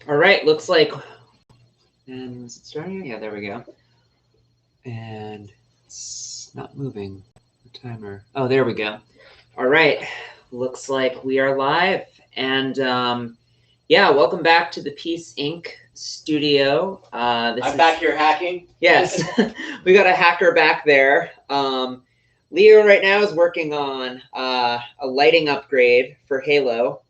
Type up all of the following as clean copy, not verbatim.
All right, looks like, and is it starting? Yeah, there we go. And it's not moving, the timer. Oh, there we go. All right, looks like we are live. And yeah, welcome back to the P.e.a.c.e Inc. studio. I'm back here hacking. Yes, we got a hacker back there. Leo right now is working on a lighting upgrade for Halo.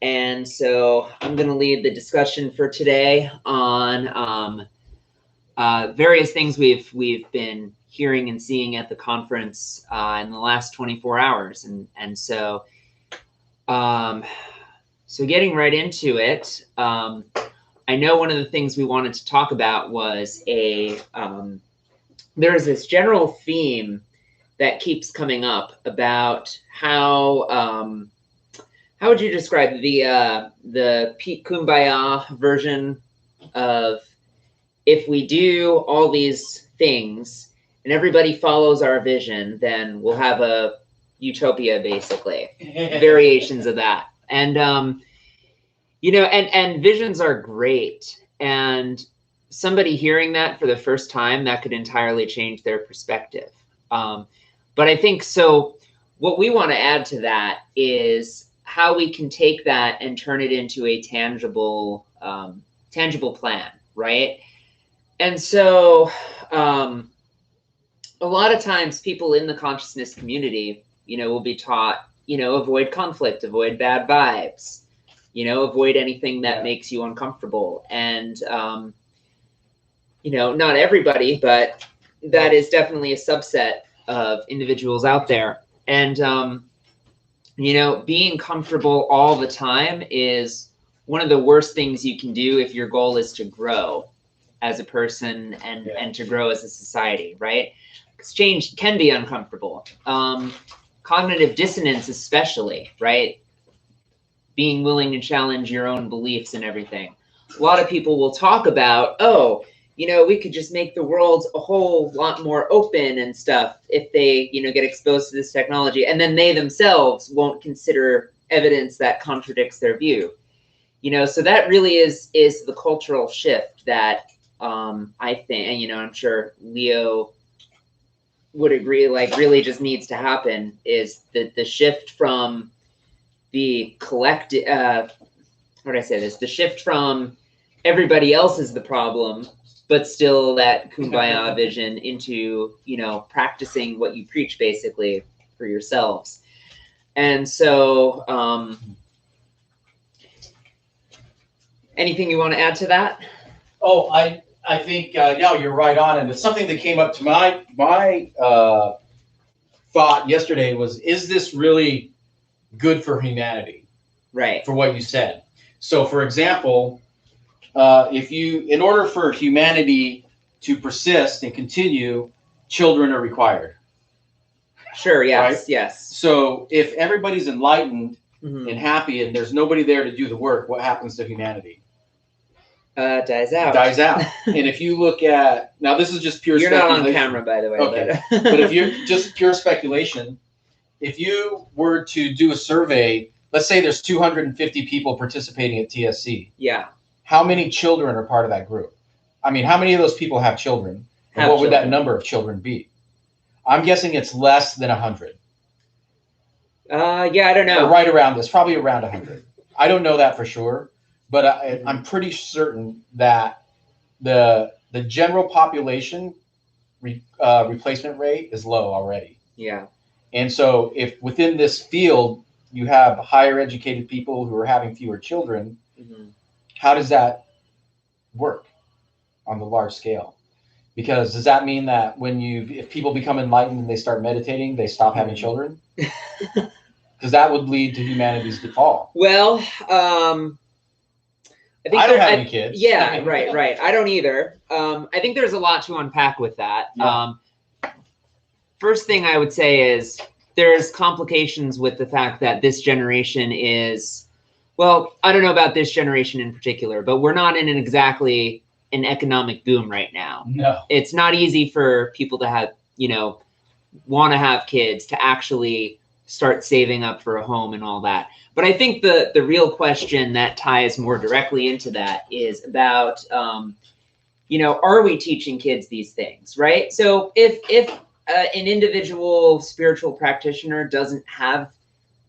And so I'm going to lead the discussion for today on various things we've been hearing and seeing at the conference in the last 24 hours. And so getting right into it, I know one of the things we wanted to talk about was there's this general theme that keeps coming up about how would you describe the Pete Kumbaya version of, if we do all these things and everybody follows our vision, then we'll have a utopia, basically. Variations of that. And you know, and visions are great. And somebody hearing that for the first time, that could entirely change their perspective. But I think so what we want to add to that is how we can take that and turn it into a tangible plan, right? And so a lot of times people in the consciousness community, you know, will be taught, you know, avoid conflict, avoid bad vibes, you know, avoid anything that makes you uncomfortable. And, you know, not everybody, but that is definitely a subset of individuals out there. And, you know, being comfortable all the time is one of the worst things you can do if your goal is to grow as a person and to grow as a society, right? Because change can be uncomfortable. Cognitive dissonance especially, right? Being willing to challenge your own beliefs and everything. A lot of people will talk about, oh, you know, we could just make the world a whole lot more open and stuff if they, you know, get exposed to this technology. And then they themselves won't consider evidence that contradicts their view. You know, so that really is the cultural shift that I think, and, you know, I'm sure Leo would agree, like, really just needs to happen, is the shift from the collective, how do I say this? The shift from everybody else is the problem, but still that kumbaya vision, into, you know, practicing what you preach basically for yourselves. And so anything you want to add to that? Oh, I think, yeah, you're right on. And it's something that came up to my thought yesterday was, is this really good for humanity? Right. For what you said. So, for example, in order for humanity to persist and continue, children are required. Sure, yes, right? Yes. So if everybody's enlightened and happy and there's nobody there to do the work, what happens to humanity? Dies out. Dies out. And if you look at, now this is just pure speculation. You're not on camera, by the way. Okay. But if you're just pure speculation, if you were to do a survey, let's say there's 250 people participating at TSC. Yeah. How many children are part of that group? I mean, how many of those people have children? And what would that number of children be? I'm guessing it's less than 100. Yeah, I don't know. Or right around this, probably around 100. I don't know that for sure, but I'm pretty certain that the general population replacement rate is low already. Yeah. And so if within this field you have higher educated people who are having fewer children, how does that work on the large scale? Because does that mean that if people become enlightened and they start meditating, they stop having children? Because that would lead to humanity's defall. Well, I don't have any kids. Yeah, right. I don't either. I think there's a lot to unpack with that. Yeah. First thing I would say is there's complications with the fact that this generation is, well, I don't know about this generation in particular, but we're not in exactly an economic boom right now. No. It's not easy for people to have, you know, want to have kids, to actually start saving up for a home and all that. But I think the real question that ties more directly into that is about, you know, are we teaching kids these things, right? So if an individual spiritual practitioner doesn't have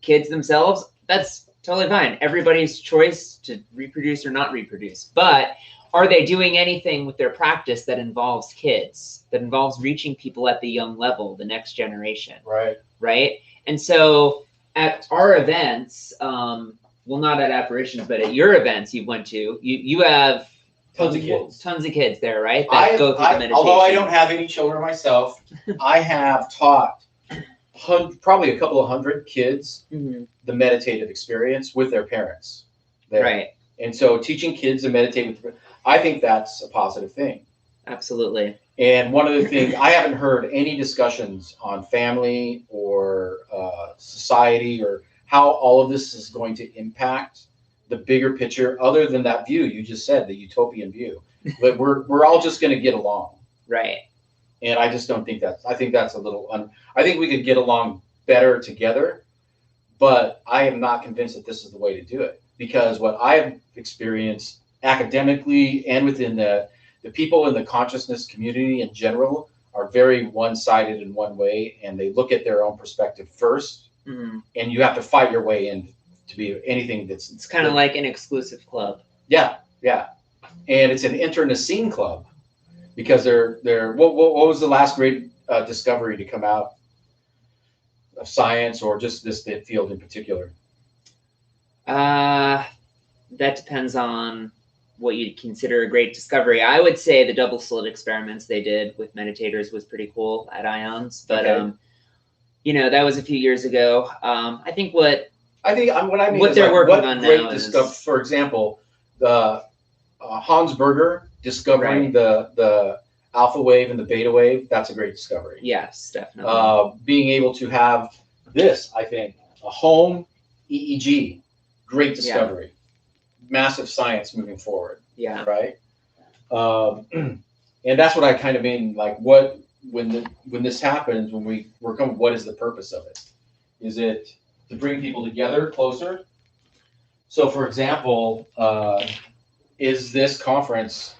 kids themselves, that's totally fine. Everybody's choice to reproduce or not reproduce. But are they doing anything with their practice that involves kids, that involves reaching people at the young level, the next generation? Right. Right. And so at our events, well, not at apparitions, but at your events you went to, you have Tons of kids. Tons of kids there, right? That go through the meditation. Although I don't have any children myself, I have taught probably a couple of hundred kids the meditative experience with their parents. Right. And so teaching kids to meditate with, I think that's a positive thing. Absolutely. And one of the things, I haven't heard any discussions on family or society or how all of this is going to impact the bigger picture, other than that view you just said, the utopian view. But we're all just going to get along. Right. And I just don't think I think that's a little, I think we could get along better together, but I am not convinced that this is the way to do it. Because what I've experienced academically and within the people in the consciousness community in general are very one-sided in one way, and they look at their own perspective first, and you have to fight your way in to be anything that's... It's kind of like an exclusive club. Yeah, yeah. And it's an internecine club, because they're what was the last great discovery to come out of science, or just this field in particular? That depends on what you'd consider a great discovery. I would say the double slit experiments they did with meditators was pretty cool at IONS, but okay. You know, that was a few years ago. I think what I mean what they're working on now is, for example, the Hans Berger discovering the alpha wave and the beta wave. That's a great discovery. Yes, definitely. Being able to have this, I think, a home EEG, great discovery. Yeah. Massive science moving forward. Yeah. Right. And that's what I kind of mean. Like, when this happens, when we're coming, what is the purpose of it? Is it to bring people together closer? So, for example, is this conference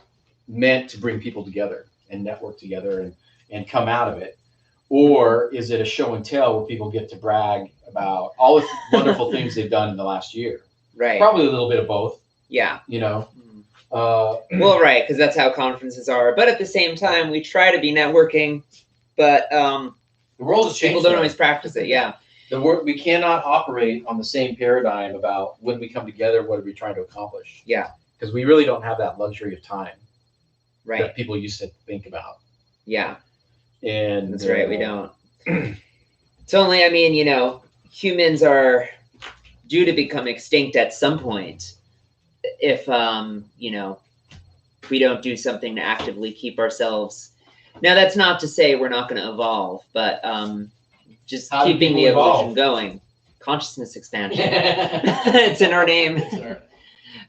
meant to bring people together and network together and come out of it? Or is it a show and tell where people get to brag about all the wonderful things they've done in the last year? Right. Probably a little bit of both. Yeah. You know? Well, right, because that's how conferences are. But at the same time, we try to be networking, but the world has changed. People don't always practice it, yeah. We cannot operate on the same paradigm about when we come together, what are we trying to accomplish? Yeah. Because we really don't have that luxury of time. Right. That people used to think about. Yeah. And that's right, we don't. It's only, I mean, you know, humans are due to become extinct at some point if, you know, we don't do something to actively keep ourselves. Now, that's not to say we're not going to evolve, but just keeping the evolution going. Consciousness expansion. It's in our name.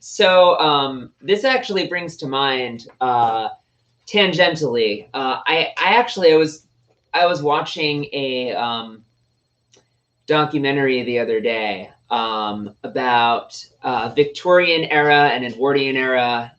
So this actually brings to mind, tangentially, I was watching a documentary the other day about Victorian era and Edwardian era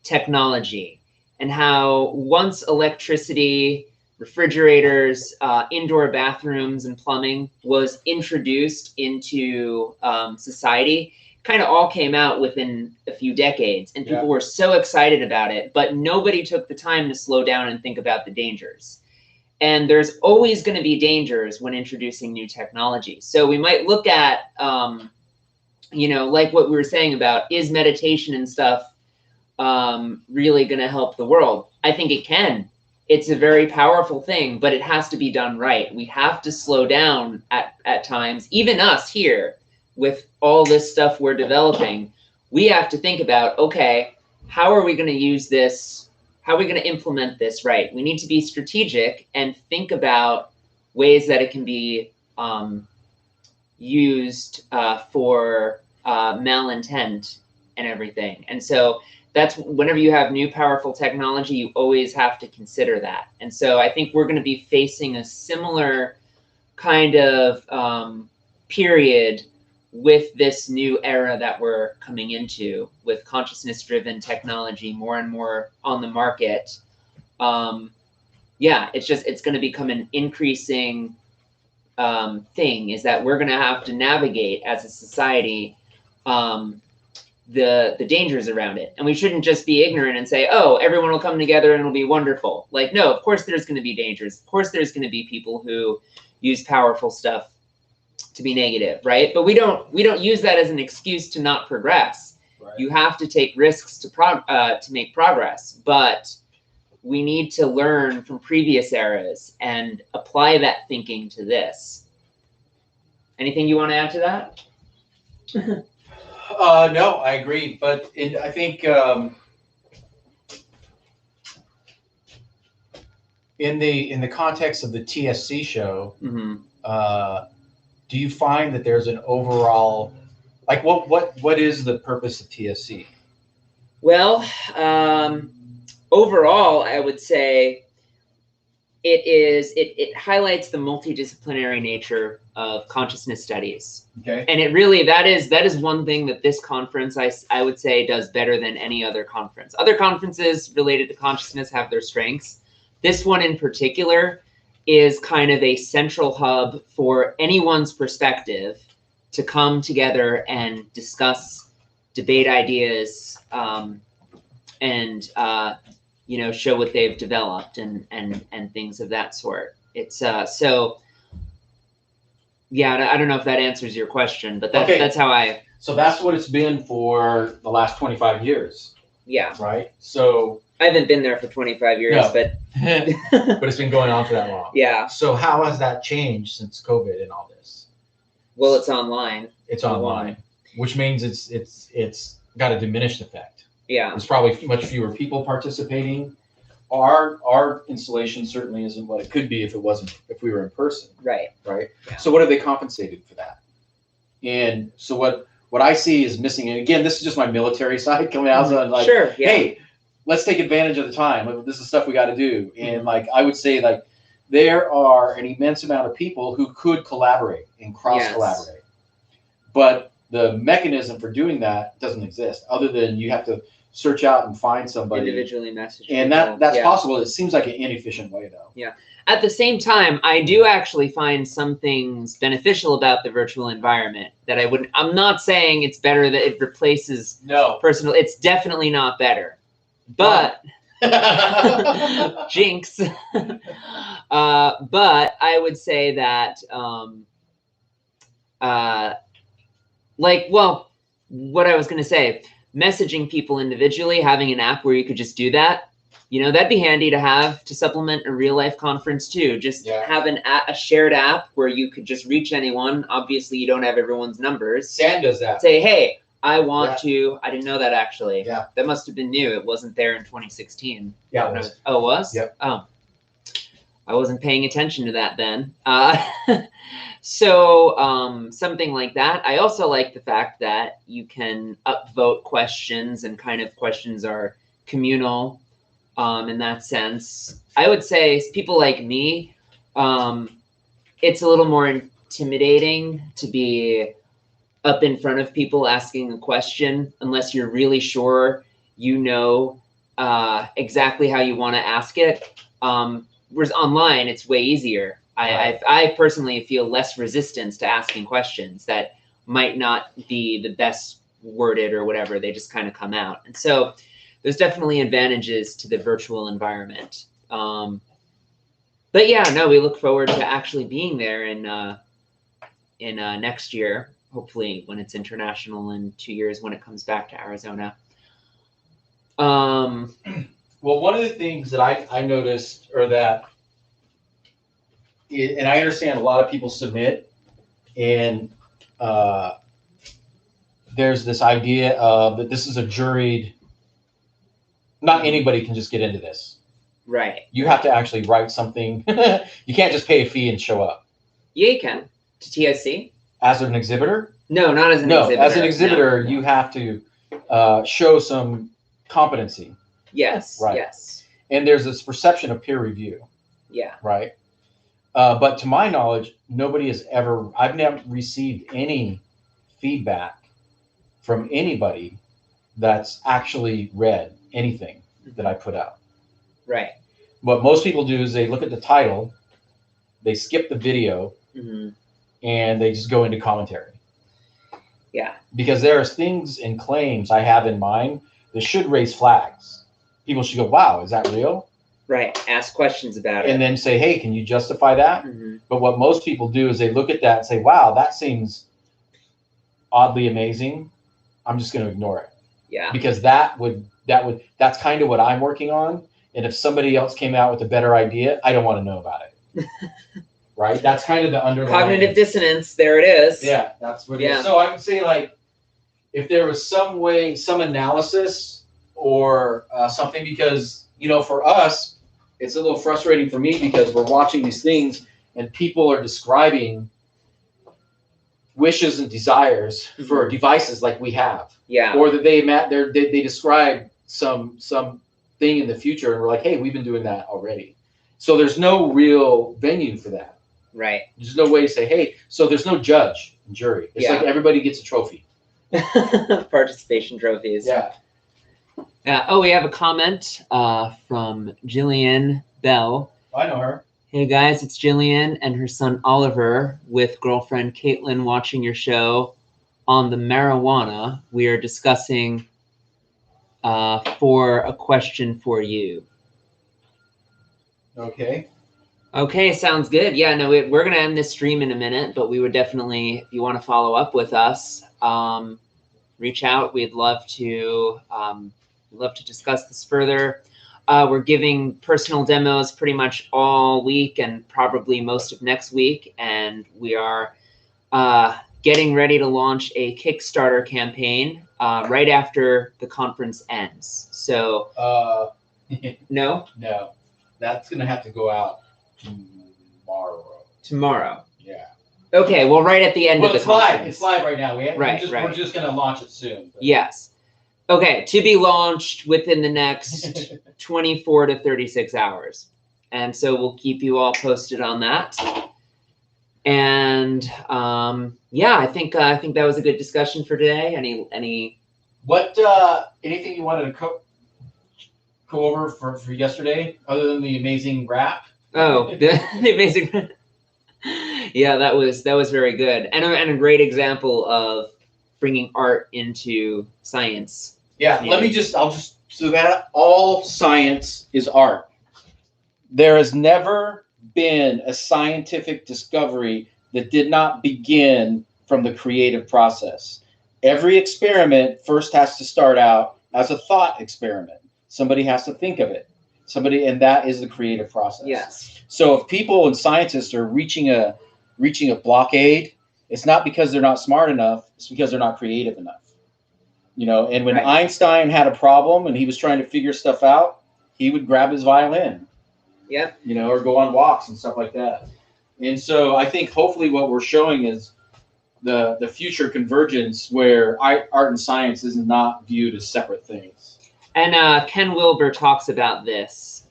technology, and how once electricity, refrigerators, indoor bathrooms, and plumbing was introduced into society, kind of all came out within a few decades, and people were so excited about it, but nobody took the time to slow down and think about the dangers. And there's always going to be dangers when introducing new technology. So we might look at, you know, like what we were saying about, is meditation and stuff really going to help the world? I think it can. It's a very powerful thing, but it has to be done right. We have to slow down at times. Even us here, with all this stuff we're developing, we have to think about, okay, how are we going to use this? How are we going to implement this right? We need to be strategic and think about ways that it can be used for malintent and everything. And so that's whenever you have new powerful technology, you always have to consider that. And so I think we're going to be facing a similar kind of period with this new era that we're coming into, with consciousness-driven technology more and more on the market. Yeah, it's going to become an increasing thing, is that we're going to have to navigate as a society the dangers around it. And we shouldn't just be ignorant and say, oh, everyone will come together and it'll be wonderful. Like, no, of course there's going to be dangers. Of course there's going to be people who use powerful stuff to be negative, right? But we don't use that as an excuse to not progress. Right. You have to take risks to make progress, but we need to learn from previous eras and apply that thinking to this. Anything you want to add to that? No, I agree, but I think in the context of the TSC show, do you find that there's an overall, like, what is the purpose of TSC? Well, overall, I would say it highlights the multidisciplinary nature of consciousness studies. Okay. And it really, that is one thing that this conference, I would say, does better than any other conference. Other conferences related to consciousness have their strengths. This one in particular is kind of a central hub for anyone's perspective to come together and discuss, debate ideas, and you know, show what they've developed and things of that sort. It's so yeah, I don't know if that answers your question, but that's how I. So that's what it's been for the last 25 years. Yeah. Right. So I haven't been there for 25 years, no. but but it's been going on for that long. Yeah. So how has that changed since COVID and all this? Well, it's online. It's online, which means it's got a diminished effect. Yeah. There's probably much fewer people participating. Our installation certainly isn't what it could be if we were in person. Right. Right. Yeah. So what have they compensated for that? And so what I see is missing. And again, this is just my military side coming out. So I'm like, sure. Yeah. Hey, let's take advantage of the time. This is stuff we got to do. And like, I would say, like, there are an immense amount of people who could collaborate and cross collaborate, but the mechanism for doing that doesn't exist, other than you have to search out and find somebody individually message and people. that's possible. It seems like an inefficient way, though. Yeah. At the same time, I do actually find some things beneficial about the virtual environment that I'm not saying it's better, that it replaces personal. It's definitely not better, but jinx. But I would say that what I was going to say, messaging people individually, having an app where you could just do that, you know, that'd be handy to have to supplement a real life conference too. Just have a shared app where you could just reach anyone. Obviously, you don't have everyone's numbers. Sam does that. Say, hey, I want to. I didn't know that actually. Yeah. That must have been new. It wasn't there in 2016. Yeah. It was. Oh, it was? Yep. Oh, I wasn't paying attention to that then. So something like that. I also like the fact that you can upvote questions, and kind of questions are communal in that sense. I would say people like me, it's a little more intimidating to be up in front of people asking a question unless you're really sure you know exactly how you want to ask it. Whereas online, it's way easier. I personally feel less resistance to asking questions that might not be the best worded or whatever. They just kind of come out. And so there's definitely advantages to the virtual environment. But yeah, no, we look forward to actually being there in next year, hopefully when it's international, in 2 years when it comes back to Arizona. Well, one of the things that I noticed, or that, and I understand a lot of people submit, and there's this idea of that this is a juried, not anybody can just get into this. Right. You have to actually write something. You can't just pay a fee and show up. Yeah, you can. To TSC? As an exhibitor? No, not as an exhibitor. As an exhibitor, you have to show some competency. Yes. Right. Yes. And there's this perception of peer review. Yeah. Right. But to my knowledge, I've never received any feedback from anybody that's actually read anything that I put out. Right. What most people do is they look at the title, they skip the video, and they just go into commentary. Yeah. Because there's things and claims I have in mind that should raise flags. People should go, wow, is that real? Right. Ask questions about it. And then say, hey, can you justify that? But what most people do is they look at that and say, wow, that seems oddly amazing. I'm just going to ignore it. Yeah. Because that's kind of what I'm working on. And if somebody else came out with a better idea, I don't want to know about it. Right? That's kind of the underlying cognitive dissonance. There it is. Yeah, that's what it is. So I would say, like, if there was some way, some analysis or something, because, you know, for us, it's a little frustrating for me because we're watching these things and people are describing wishes and desires for devices like we have. Yeah. Or that they describe some thing in the future and we're like, hey, we've been doing that already. So there's no real venue for that. Right. There's no way to say, hey, so there's no judge and jury. It's like everybody gets a trophy. Participation trophies. Yeah. We have a comment from Jillian Bell. I know her. Hey guys, it's Jillian and her son Oliver with girlfriend Caitlin watching your show on the marijuana. We are discussing for a question for you. Okay. Okay, sounds good. Yeah, no, we're going to end this stream in a minute, but we would definitely, if you want to follow up with us, reach out. We'd love to discuss this further. We're giving personal demos pretty much all week and probably most of next week, and we are getting ready to launch a Kickstarter campaign right after the conference ends. So, no, that's gonna have to go out tomorrow. Yeah. Okay. Well, right at the end of the conference. It's live right now. We're just gonna launch it soon. But. Yes. Okay. To be launched within the next 24 to 36 hours, and so we'll keep you all posted on that. And yeah, I think that was a good discussion for today. Anything you wanted to go over for yesterday, other than the amazing rap? Oh, the amazing. Yeah, that was very good, and a great example of bringing art into science. Yeah, so that all science is art. There has never been a scientific discovery that did not begin from the creative process. Every experiment first has to start out as a thought experiment. Somebody has to think of it. And that is the creative process. Yes. So if people and scientists are reaching a blockade, it's not because they're not smart enough, it's because they're not creative enough. You know, and when Einstein had a problem and he was trying to figure stuff out, he would grab his violin. Yep. You know, or go on walks and stuff like that. And so I think hopefully what we're showing is the future convergence where art and science is not viewed as separate things. And Ken Wilber talks about this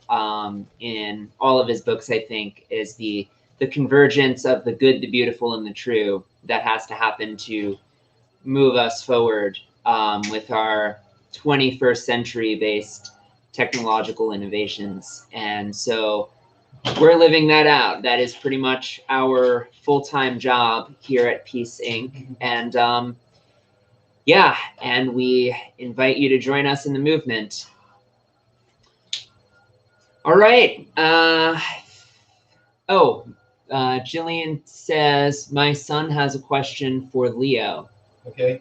in all of his books, I think, is the convergence of the good, the beautiful, and the true that has to happen to move us forward with our 21st century based technological innovations. And so we're living that out. That is pretty much our full-time job here at P.e.a.c.e Inc. And yeah, and we invite you to join us in the movement. All right. Jillian says, my son has a question for Leo. Okay.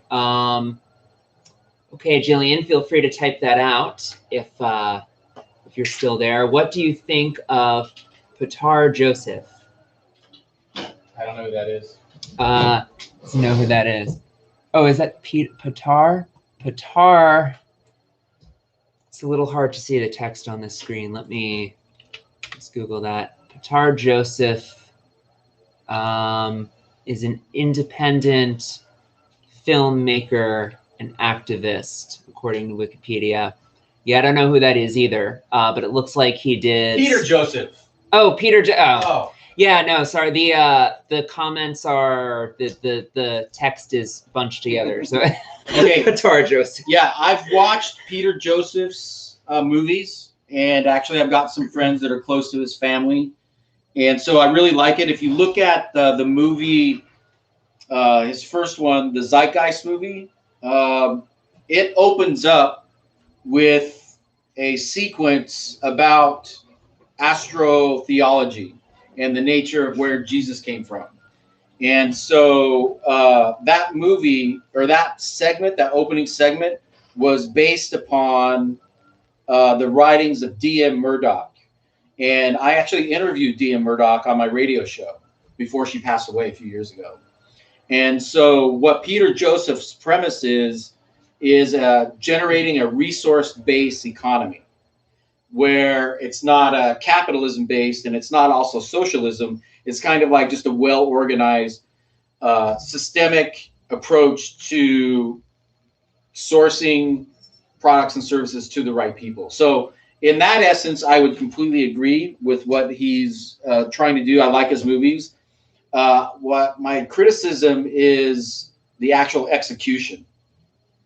Okay, Jillian, feel free to type that out if you're still there. What do you think of P.e.a.c.e Joseph? I don't know who that is. Let's know who that is. Oh, is that P.e.a.c.e? P.e.a.c.e. It's a little hard to see the text on this screen. Let's Google that. P.e.a.c.e Joseph is an independent filmmaker and activist, according to Wikipedia. Yeah, I don't know who that is either, but it looks like he did. Peter Joseph. Oh, Peter. Yeah, no, sorry. The comments are the text is bunched together. So Okay. Qatar Joseph. Yeah, I've watched Peter Joseph's movies, and actually I've got some friends that are close to his family, and so I really like it. If you look at the movie, his first one, the Zeitgeist movie, it opens up with a sequence about astrotheology and the nature of where Jesus came from. And so that movie, or that segment, that opening segment, was based upon the writings of D.M. Murdoch. And I actually interviewed D.M. Murdoch on my radio show before she passed away a few years ago. And so what Peter Joseph's premise is generating a resource-based economy where it's not a capitalism based and it's not also socialism. It's kind of like just a well-organized systemic approach to sourcing products and services to the right people. So in that essence, I would completely agree with what he's trying to do. I like his movies. What my criticism is the actual execution.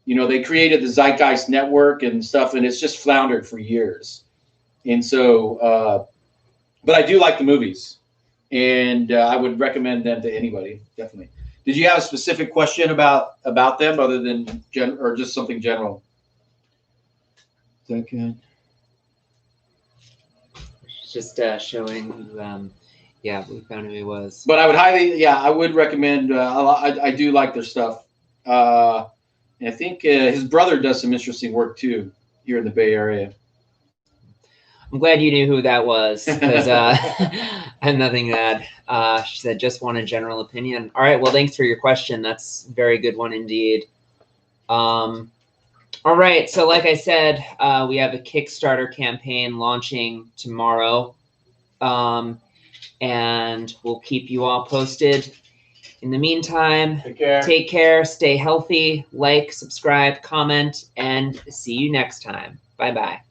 You know, they created the Zeitgeist Network and stuff, and it's just floundered for years. And so, but I do like the movies, and I would recommend them to anybody, definitely. Did you have a specific question about them, other than or just something general? Second. Just showing who, yeah, we found who he was. But I would I would recommend. I do like their stuff. And I think his brother does some interesting work too here in the Bay Area. I'm glad you knew who that was, because I have nothing to add. She said, just want a general opinion. All right, well, thanks for your question. That's a very good one indeed. All right, so like I said, we have a Kickstarter campaign launching tomorrow, and we'll keep you all posted. In the meantime, take care, stay healthy, like, subscribe, comment, and see you next time. Bye-bye.